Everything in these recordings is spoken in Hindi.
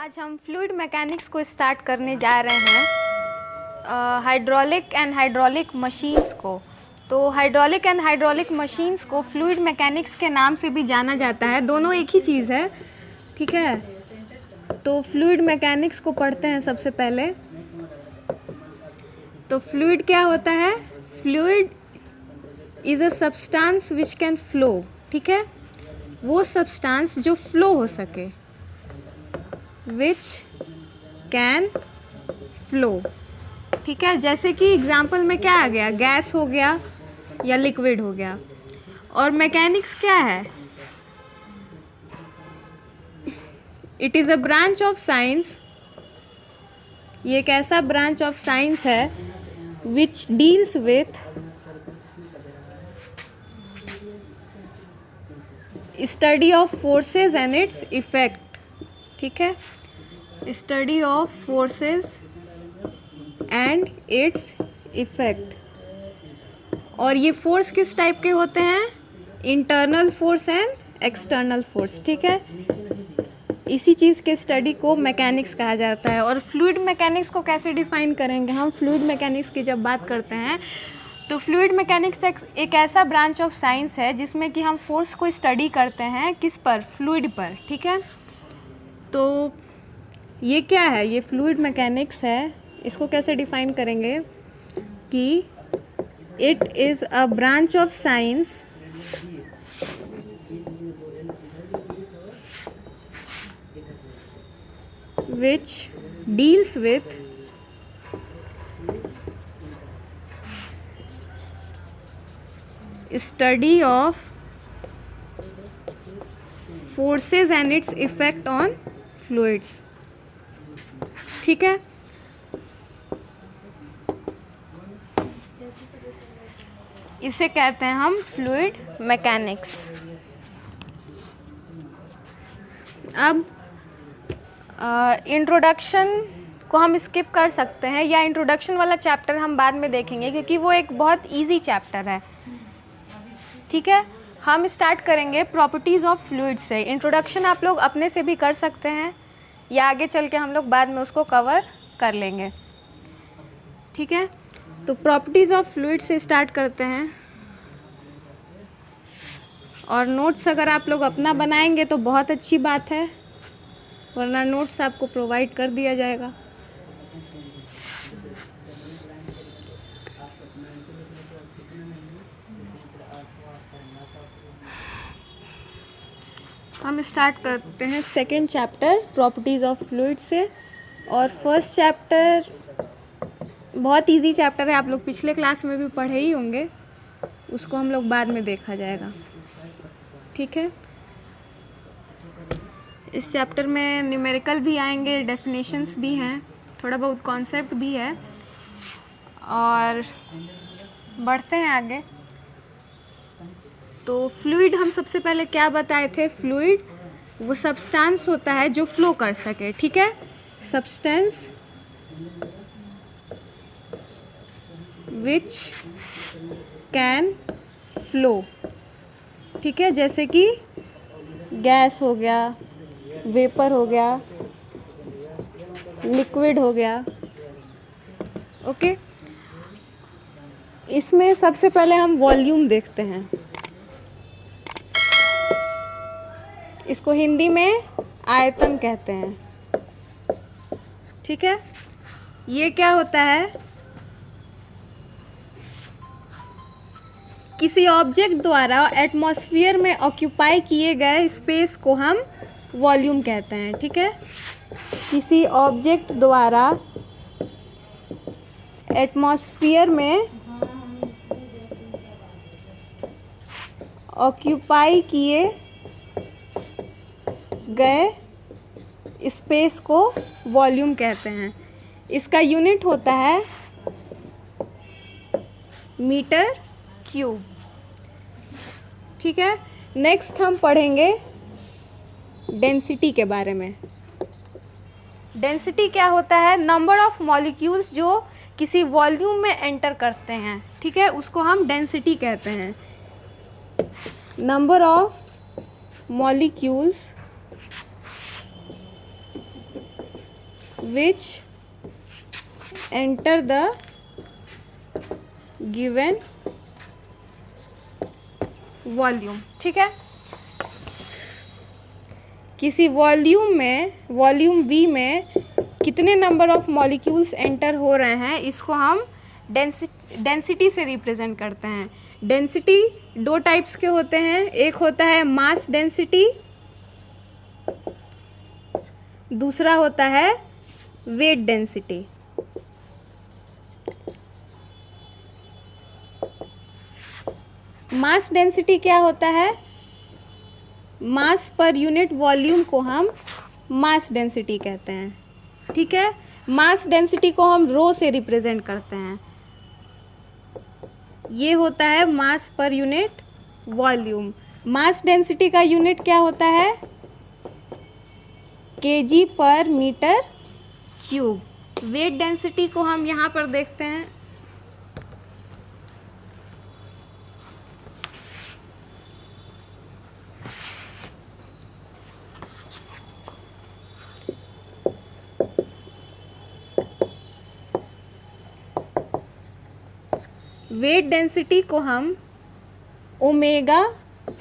आज हम फ्लूइड मैकेनिक्स को स्टार्ट करने जा रहे हैं हाइड्रोलिक एंड हाइड्रोलिक मशीन्स को। तो हाइड्रोलिक एंड हाइड्रोलिक मशीन्स को फ्लूइड मैकेनिक्स के नाम से भी जाना जाता है। दोनों एक ही चीज़ है, ठीक है। तो फ्लूइड मैकेनिक्स को पढ़ते हैं सबसे पहले। तो फ्लूइड क्या होता है? Fluid is a substance which can flow, ठीक है। वो सब्सटेंस जो फ्लो हो सके, विच कैन फ्लो, ठीक है। जैसे कि एग्जाम्पल में क्या आ गया, गैस हो गया या लिक्विड हो गया। और मैकेनिक्स क्या है? It is a branch of science, ये एक ऐसा ब्रांच ऑफ साइंस है which deals with study of forces and its effect, ठीक है। Study of forces and its effect. और ये फोर्स किस टाइप के होते हैं? Internal force and external force, ठीक है। इसी चीज़ के स्टडी को मैकेनिक्स कहा जाता है। और फ्लूइड मैकेनिक्स को कैसे डिफाइन करेंगे हम? फ्लूइड मैकेनिक्स की जब बात करते हैं तो फ्लूइड मैकेनिक्स एक ऐसा ब्रांच ऑफ साइंस है जिसमें कि हम फोर्स को स्टडी करते हैं, किस पर? फ्लूइड पर, ठीक है। तो ये क्या है? ये फ्लूइड मैकेनिक्स है। इसको कैसे डिफाइन करेंगे कि it is a branch of science which deals with study of forces and its effect on fluids, ठीक है। इसे कहते हैं हम फ्लूइड मैकेनिक्स। अब इंट्रोडक्शन को हम स्किप कर सकते हैं, या इंट्रोडक्शन वाला चैप्टर हम बाद में देखेंगे क्योंकि वो एक बहुत इजी चैप्टर है, ठीक है। हम स्टार्ट करेंगे प्रॉपर्टीज़ ऑफ फ्लूइड से। इंट्रोडक्शन आप लोग अपने से भी कर सकते हैं या आगे चल के हम लोग बाद में उसको कवर कर लेंगे, ठीक है। तो प्रॉपर्टीज़ ऑफ फ्लूइड से स्टार्ट करते हैं। और नोट्स अगर आप लोग अपना बनाएंगे तो बहुत अच्छी बात है, वरना नोट्स आपको प्रोवाइड कर दिया जाएगा। हम स्टार्ट करते हैं second chapter properties of fluid से। और फर्स्ट चैप्टर बहुत इजी चैप्टर है, आप लोग पिछले क्लास में भी पढ़े ही होंगे, उसको हम लोग बाद में देखा जाएगा, ठीक है। इस चैप्टर में न्यूमेरिकल भी आएंगे, डेफिनेशंस भी हैं, थोड़ा बहुत कॉन्सेप्ट भी है। और बढ़ते हैं आगे। तो फ्लूइड हम सबसे पहले क्या बताए थे? फ्लूइड वो सब्सटेंस होता है जो फ्लो कर सके, ठीक है। सब्सटेंस विच कैन फ्लो, ठीक है। जैसे कि गैस हो गया, वेपर हो गया, लिक्विड हो गया, ओके। इसमें सबसे पहले हम वॉल्यूम देखते हैं। इसको हिंदी में आयतन कहते हैं, ठीक है। ये क्या होता है? किसी ऑब्जेक्ट द्वारा एटमॉस्फेयर में ऑक्यूपाई किए गए स्पेस को हम वॉल्यूम कहते हैं, ठीक है। किसी ऑब्जेक्ट द्वारा एटमॉस्फेयर में ऑक्यूपाई किए गए स्पेस को वॉल्यूम कहते हैं। इसका यूनिट होता है मीटर क्यूब, ठीक है। नेक्स्ट हम पढ़ेंगे डेंसिटी के बारे में। डेंसिटी क्या होता है? नंबर ऑफ मॉलिक्यूल्स जो किसी वॉल्यूम में एंटर करते हैं, ठीक है, उसको हम डेंसिटी कहते हैं। Number of molecules which enter the given volume. ठीक है, किसी वॉल्यूम में, वॉल्यूम V में कितने नंबर ऑफ मॉलिक्यूल्स एंटर हो रहे हैं, इसको हम डेंसिटी से रिप्रेजेंट करते हैं। डेंसिटी दो टाइप्स के होते हैं, एक होता है मास डेंसिटी, दूसरा होता है वेट डेंसिटी। मास डेंसिटी क्या होता है? मास पर यूनिट वॉल्यूम को हम मास डेंसिटी कहते हैं। ठीक है, मास डेंसिटी को हम रो से रिप्रेजेंट करते हैं। ये होता है mass per unit volume. Mass density का यूनिट क्या होता है? केजी पर मीटर क्यूब। वेट डेंसिटी को हम यहाँ पर देखते हैं। वेट डेंसिटी को हम ओमेगा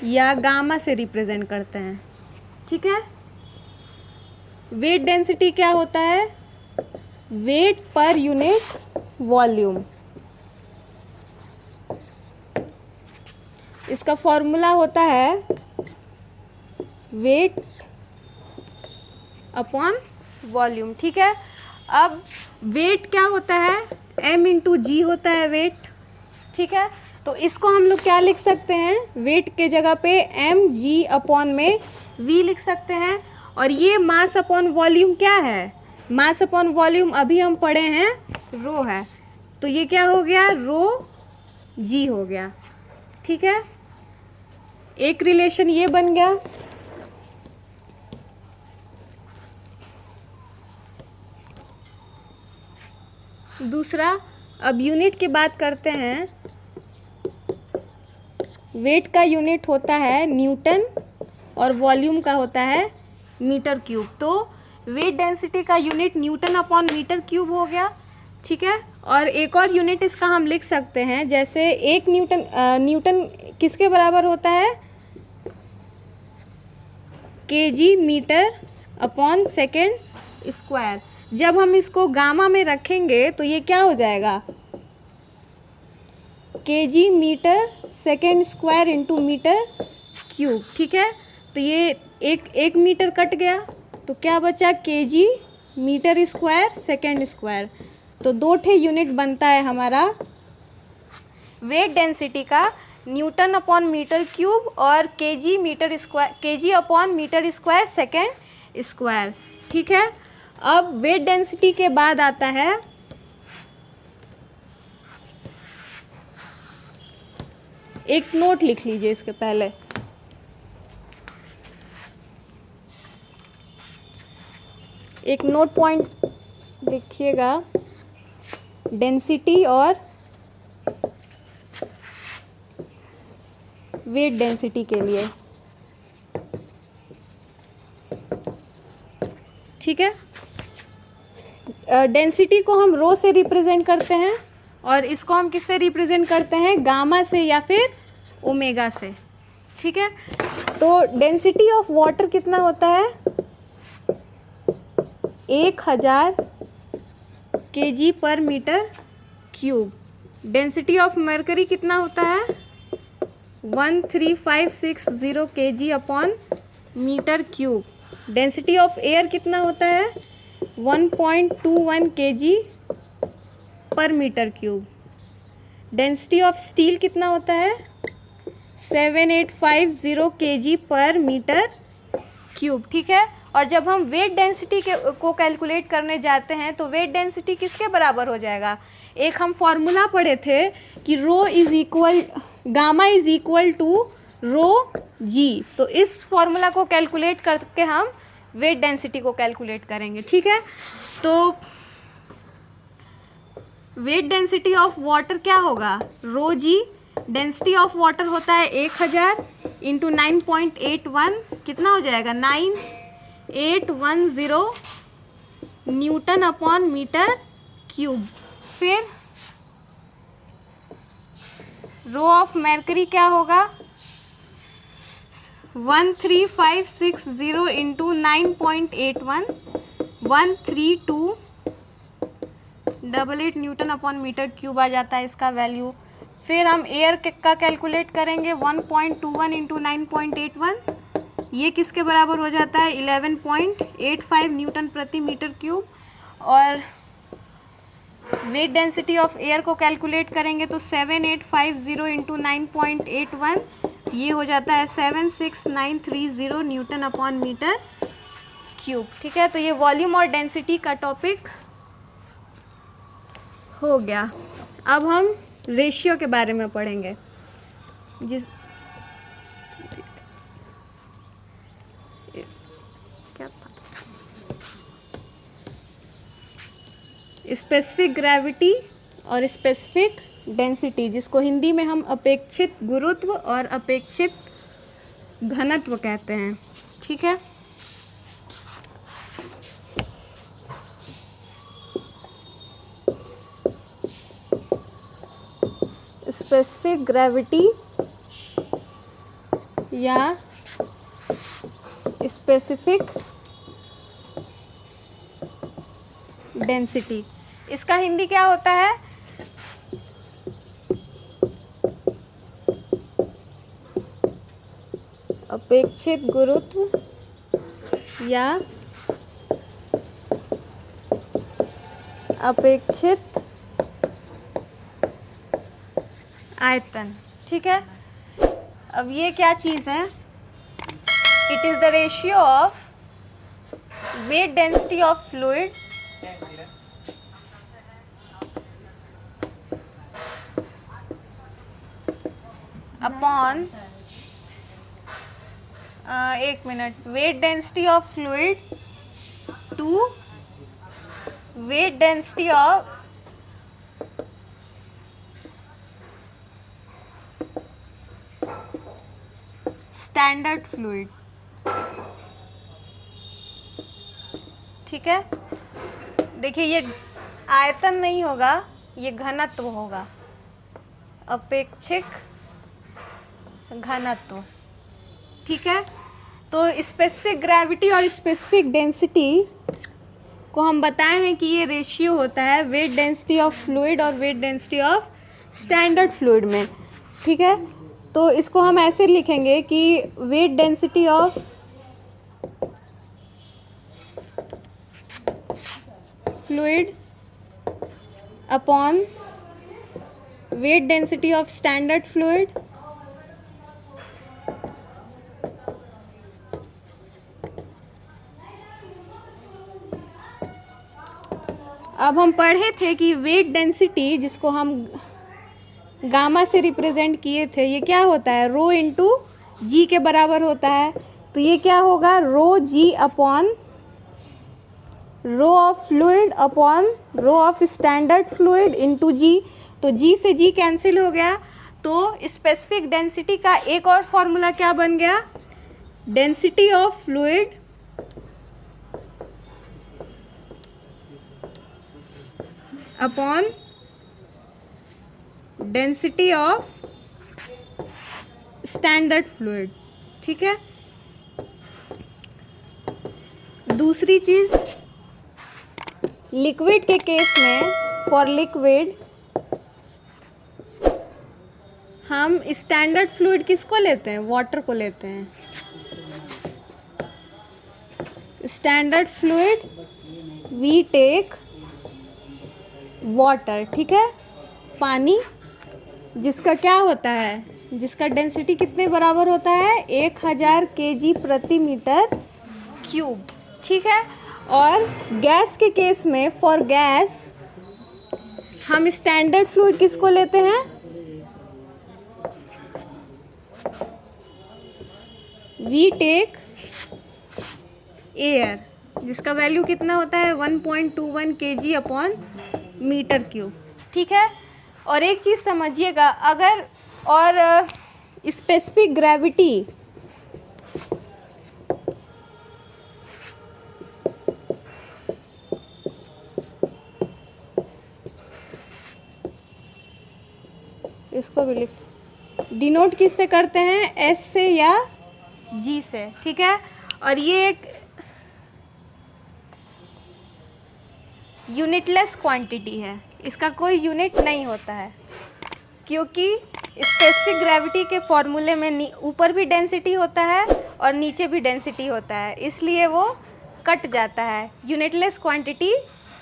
या गामा से रिप्रेजेंट करते हैं। ठीक है, वेट डेंसिटी क्या होता है? वेट पर यूनिट वॉल्यूम। इसका फॉर्मूला होता है वेट अपॉन वॉल्यूम। ठीक है, अब वेट क्या होता है? m इंटू जी होता है वेट। ठीक है, तो इसको हम लोग क्या लिख सकते हैं? वेट के जगह पे m g अपॉन में v लिख सकते हैं। और ये मास अपॉन वॉल्यूम क्या है? मास अपॉन वॉल्यूम अभी हम पढ़े हैं रो है, तो ये क्या हो गया? रो g हो गया। ठीक है, एक रिलेशन ये बन गया। दूसरा, अब यूनिट की बात करते हैं। वेट का यूनिट होता है न्यूटन और वॉल्यूम का होता है मीटर क्यूब। तो वेट डेंसिटी का unit newton upon metre cube हो गया। ठीक है, और एक और यूनिट इसका हम लिख सकते हैं, जैसे एक न्यूटन किसके बराबर होता है? KG metre upon second square. जब हम इसको गामा में रखेंगे तो ये क्या हो जाएगा? KG metre second square into metre cube. ठीक है, तो ये एक मीटर कट गया, तो क्या बचा? KG metre square second square. तो दो ठे यूनिट बनता है हमारा वेट डेंसिटी का, न्यूटन अपॉन मीटर क्यूब और KG metre square, KG upon metre square second square. ठीक है, अब वेट डेंसिटी के बाद आता है एक नोट लिख लीजिए इसके पहले। एक नोट पॉइंट लिखिएगा डेंसिटी और वेट डेंसिटी के लिए। ठीक है, डेंसिटी को हम रो से रिप्रेजेंट करते हैं और इसको हम किससे रिप्रेजेंट करते हैं? गामा से या फिर ओमेगा से। ठीक है, तो डेंसिटी ऑफ वाटर कितना होता है? 1000 kg per metre cube. Density of mercury कितना होता है? 13560 kg upon metre cube. Density of air कितना होता है? 1.21 kg per metre cube. Density of steel कितना होता है? 7850 kg पर मीटर क्यूब। ठीक है, और जब हम वेट डेंसिटी को कैलकुलेट करने जाते हैं तो वेट डेंसिटी किसके बराबर हो जाएगा? एक हम फॉर्मूला पढ़े थे कि rho is equal, gamma is equal to rho g. तो इस फॉर्मूला को कैलकुलेट करके हम वेट डेंसिटी को कैलकुलेट करेंगे। ठीक है, तो वेट डेंसिटी ऑफ वाटर क्या होगा? Rho ji. Density of water होता है 1000 इंटू 9.81, कितना हो जाएगा? 9810 न्यूटन अपॉन मीटर क्यूब। फिर रो ऑफ मर्करी क्या होगा, 13560 into 9.81, 13288 newton upon metre cube आ जाता है इसका वैल्यू। फिर हम एयर का कैलकुलेट करेंगे, 1.21 इंटू 9.81, ये किसके बराबर हो जाता है, 11.85 न्यूटन प्रति मीटर क्यूब। और वेट डेंसिटी ऑफ एयर को कैलकुलेट करेंगे तो 7850 इंटू 9.81, ये हो जाता है 76930 न्यूटन अपॉन मीटर क्यूब। ठीक है, तो ये वॉल्यूम और डेंसिटी का टॉपिक हो गया। अब हम रेशियो के बारे में पढ़ेंगे, जिस क्या स्पेसिफिक ग्रेविटी और स्पेसिफिक डेंसिटी, जिसको हिंदी में हम अपेक्षित गुरुत्व और अपेक्षित घनत्व कहते हैं। ठीक है, स्पेसिफिक ग्रेविटी या स्पेसिफिक डेंसिटी, इसका हिंदी क्या होता है, अपेक्षित गुरुत्व या अपेक्षित आयतन। ठीक है, अब ये क्या चीज़ है, it is the ratio of weight density of fluid upon एक minute, weight density of fluid to weight density of standard fluid. ठीक है, देखिए ये आयतन नहीं होगा, ये घनत्व होगा, अपेक्षित घनत्व। ठीक है, तो स्पेसिफिक ग्रेविटी और स्पेसिफिक डेंसिटी को हम बताए हैं कि ये रेशियो होता है वेट डेंसिटी ऑफ फ्लूइड और wait density of standard fluid में। ठीक है, तो इसको हम ऐसे लिखेंगे कि wait density of fluid upon weight density of standard fluid अब हम पढ़े थे कि वेट डेंसिटी, जिसको हम गामा से रिप्रेजेंट किए थे, ये क्या होता है, रो इंटू जी के बराबर होता है। तो ये क्या होगा, rho g upon rho of fluid upon rho of standard fluid into g. तो जी से जी कैंसिल हो गया, तो स्पेसिफिक डेंसिटी का एक और फॉर्मूला क्या बन गया, density of fluid upon density of standard fluid. ठीक है, दूसरी चीज़, लिक्विड के केस में, फॉर लिक्विड हम स्टैंडर्ड फ्लूइड किसको लेते हैं, वाटर को लेते हैं। Standard fluid we take water. ठीक है, पानी जिसका क्या होता है, जिसका डेंसिटी कितने बराबर होता है, 1000 kg प्रति मीटर क्यूब। ठीक है, और गैस के केस में, फॉर गैस हम स्टैंडर्ड फ्लूइड किसको लेते हैं, वी टेक एयर, जिसका वैल्यू कितना होता है, 1.21 kg अपॉन मीटर क्यूब। ठीक है, और एक चीज़ समझिएगा, अगर और स्पेसिफिक ग्रेविटी इसको भी लिख, डिनोट किससे करते हैं, एस से या जी से, ठीक है। और ये एक यूनिटलेस क्वांटिटी है, इसका कोई यूनिट नहीं होता है, क्योंकि स्पेसिफिक ग्रेविटी के फॉर्मूले में ऊपर भी डेंसिटी होता है और नीचे भी डेंसिटी होता है, इसलिए वो कट जाता है, यूनिटलेस क्वांटिटी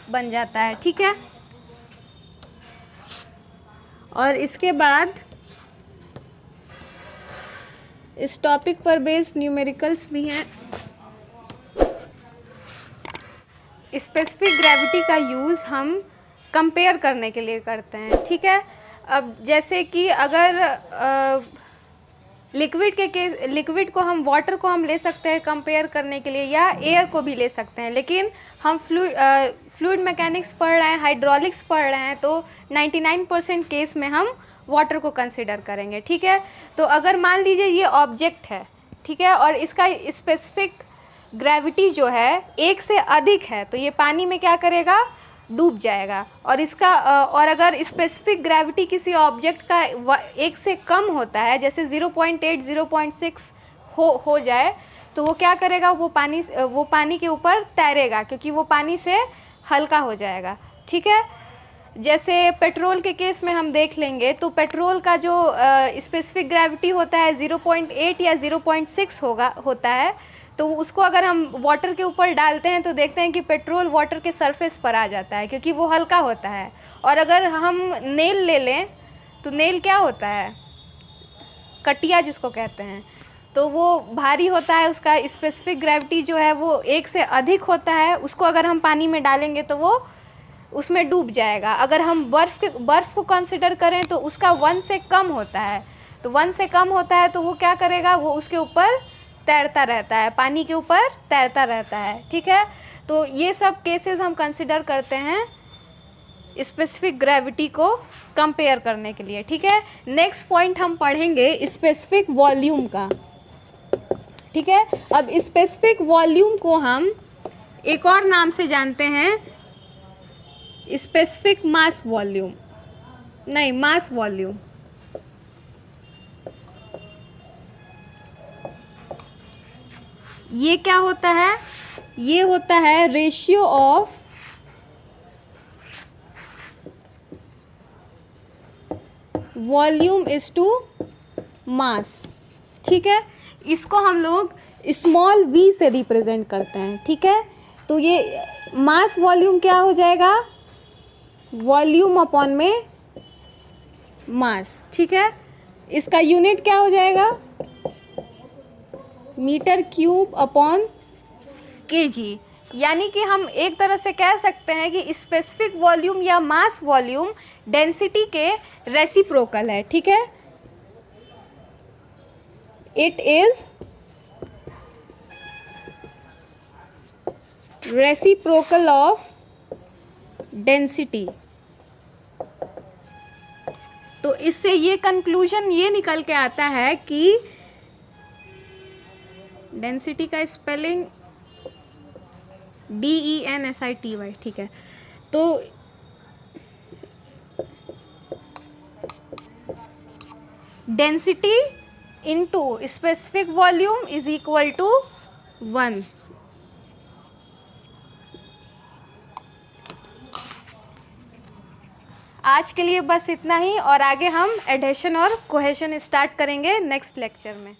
बन जाता है, ठीक है। और इसके बाद इस टॉपिक पर बेस्ड न्यूमेरिकल्स भी हैं। स्पेसिफिक ग्रेविटी का यूज़ हम कंपेयर करने के लिए करते हैं, ठीक है। अब जैसे कि अगर लिक्विड को हम, वाटर को हम ले सकते हैं कंपेयर करने के लिए, या एयर को भी ले सकते हैं, लेकिन हम फ्लूइड मैकेनिक्स पढ़ रहे हैं, हाइड्रोलिक्स पढ़ रहे हैं, तो 99% केस में हम वाटर को कंसिडर करेंगे, ठीक है। तो अगर मान लीजिए ये ऑब्जेक्ट है, ठीक है, और इसका स्पेसिफिक ग्रेविटी जो है 1 से अधिक है, तो ये पानी में क्या करेगा, डूब जाएगा। और इसका और अगर स्पेसिफिक ग्रेविटी किसी ऑब्जेक्ट का 1 से कम होता है, जैसे 0.8 0.6 हो जाए, तो वो क्या करेगा, वो पानी के ऊपर तैरेगा, क्योंकि वो पानी से हल्का हो जाएगा, ठीक है। जैसे पेट्रोल के केस में हम देख लेंगे, तो पेट्रोल का जो स्पेसिफिक ग्रेविटी होता है 0.8 या 0.6 होता है, तो उसको अगर हम वाटर के ऊपर डालते हैं तो देखते हैं कि पेट्रोल वाटर के सरफेस पर आ जाता है, क्योंकि वो हल्का होता है। और अगर हम नेल ले लें, तो नेल क्या होता है, कटिया जिसको कहते हैं, तो वो भारी होता है, उसका स्पेसिफिक ग्रेविटी जो है वो 1 से अधिक होता है, उसको अगर हम पानी में डालेंगे तो वो उसमें डूब जाएगा। अगर हम बर्फ़ को कंसिडर करें तो उसका 1 से कम होता है, तो 1 से कम होता है तो वो क्या करेगा, वो उसके ऊपर तैरता रहता है, पानी के ऊपर तैरता रहता है, ठीक है। तो ये सब केसेस हम कंसिडर करते हैं स्पेसिफिक ग्रेविटी को कंपेयर करने के लिए, ठीक है। नेक्स्ट पॉइंट हम पढ़ेंगे स्पेसिफिक वॉल्यूम का, ठीक है। अब स्पेसिफिक वॉल्यूम को हम एक और नाम से जानते हैं, स्पेसिफिक मास वॉल्यूम, नहीं, मास वॉल्यूम। ये क्या होता है, ये होता है ratio of volume is to mass, ठीक है। इसको हम लोग स्मॉल v से रिप्रेजेंट करते हैं, ठीक है। तो ये मास वॉल्यूम क्या हो जाएगा, वॉल्यूम अपॉन में मास, ठीक है। इसका यूनिट क्या हो जाएगा, मीटर क्यूब अपॉन केजी। यानी कि हम एक तरह से कह सकते हैं कि स्पेसिफिक वॉल्यूम या मास वॉल्यूम डेंसिटी के रेसिप्रोकल है, ठीक है। It is reciprocal of density. तो इससे ये कंक्लूजन ये निकल के आता है कि डेंसिटी का स्पेलिंग DENSITY, ठीक है। तो density into specific volume is equal to 1। आज के लिए बस इतना ही, और आगे हम एडिशन और कोहेशन स्टार्ट करेंगे नेक्स्ट लेक्चर में।